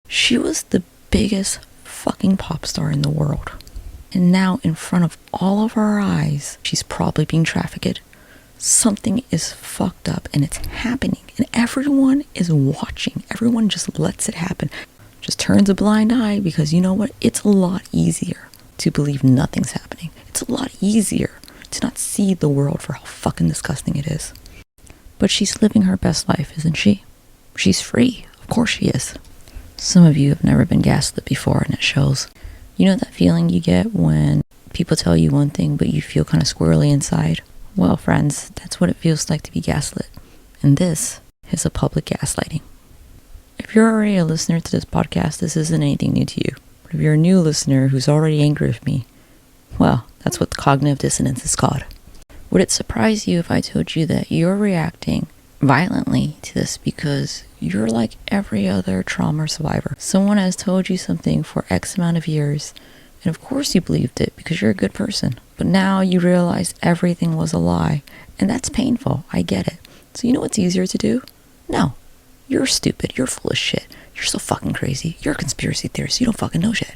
She was the biggest fucking pop star in the world. And now in front of all of our eyes, she's probably being trafficked. Something is fucked up and it's happening. And everyone is watching. Everyone just lets it happen. Just turns a blind eye because you know what? It's a lot easier to believe nothing's happening. It's a lot easier to not see the world for how fucking disgusting it is. But she's living her best life, isn't she? She's free. Of course she is. Some of you have never been gaslit before and it shows. You know that feeling you get when people tell you one thing but you feel kind of squirrely inside? Well, friends, that's what it feels like to be gaslit. And this is a public gaslighting. If you're already a listener to this podcast, this isn't anything new to you. But if you're a new listener who's already angry with me, well, that's what cognitive dissonance is called. Would it surprise you if I told you that you're reacting violently to this because you're like every other trauma survivor? Someone has told you something for X amount of years, and of course you believed it because you're a good person. But now you realize everything was a lie, and that's painful. I get it. So you know what's easier to do? No. You're stupid. You're full of shit. You're so fucking crazy. You're a conspiracy theorist. You don't fucking know shit.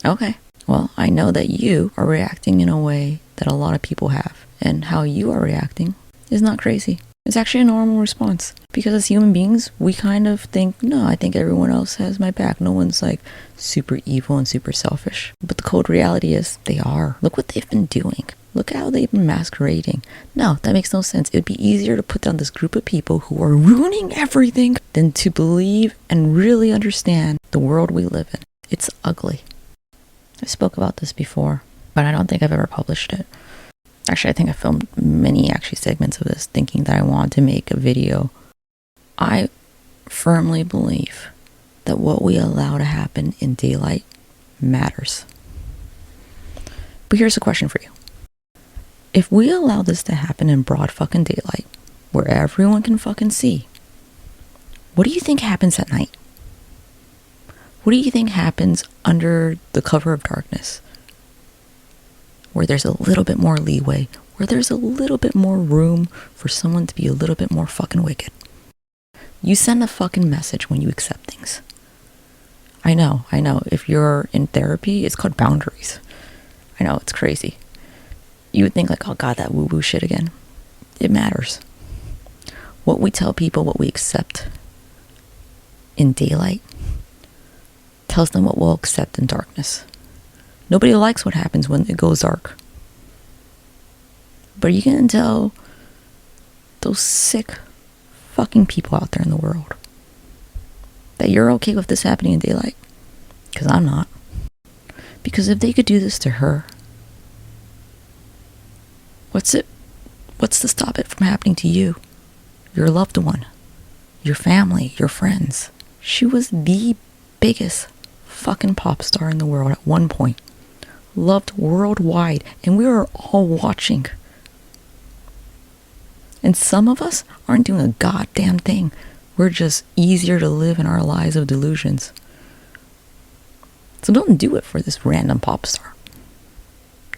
Okay. Well, I know that you are reacting in a way that a lot of people have. And how you are reacting is not crazy. It's actually a normal response. Because as human beings, we kind of think, no, I think everyone else has my back. No one's like super evil and super selfish. But the cold reality is they are. Look what they've been doing. Look at how they've been masquerading. No, that makes no sense. It would be easier to put down this group of people who are ruining everything than to believe and really understand the world we live in. It's ugly. I spoke about this before, but I don't think I've ever published it. Actually, I think I filmed many segments of this thinking that I wanted to make a video. I firmly believe that what we allow to happen in daylight matters. But here's a question for you. If we allow this to happen in broad fucking daylight, where everyone can fucking see, what do you think happens at night? What do you think happens under the cover of darkness? Where there's a little bit more leeway, where there's a little bit more room for someone to be a little bit more fucking wicked. You send a fucking message when you accept things. I know. If you're in therapy, it's called boundaries. I know, it's crazy. You would think like, oh God, that woo-woo shit again. It matters. What we tell people, what we accept in daylight, tells them what we'll accept in darkness. Nobody likes what happens when it goes dark. But you can tell those sick fucking people out there in the world that you're okay with this happening in daylight. Because I'm not. Because if they could do this to her, what's to stop it from happening to you, your loved one, your family, your friends? She was the biggest fucking pop star in the world at one point. Loved worldwide, and we were all watching. And some of us aren't doing a goddamn thing. We're just easier to live in our lives of delusions. So don't do it for this random pop star.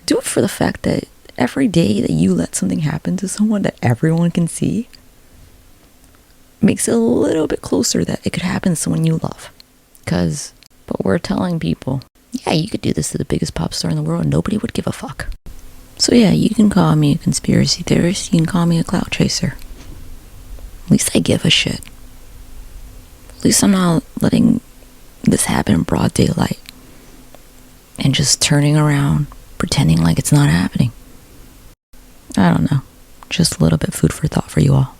Do it for the fact that every day that you let something happen to someone that everyone can see makes it a little bit closer that it could happen to someone you love. But we're telling people, yeah, you could do this to the biggest pop star in the world and nobody would give a fuck. So yeah, you can call me a conspiracy theorist, you can call me a clout chaser. At least I give a shit. At least I'm not letting this happen in broad daylight and just turning around, pretending like it's not happening. I don't know. Just a little bit food for thought for you all.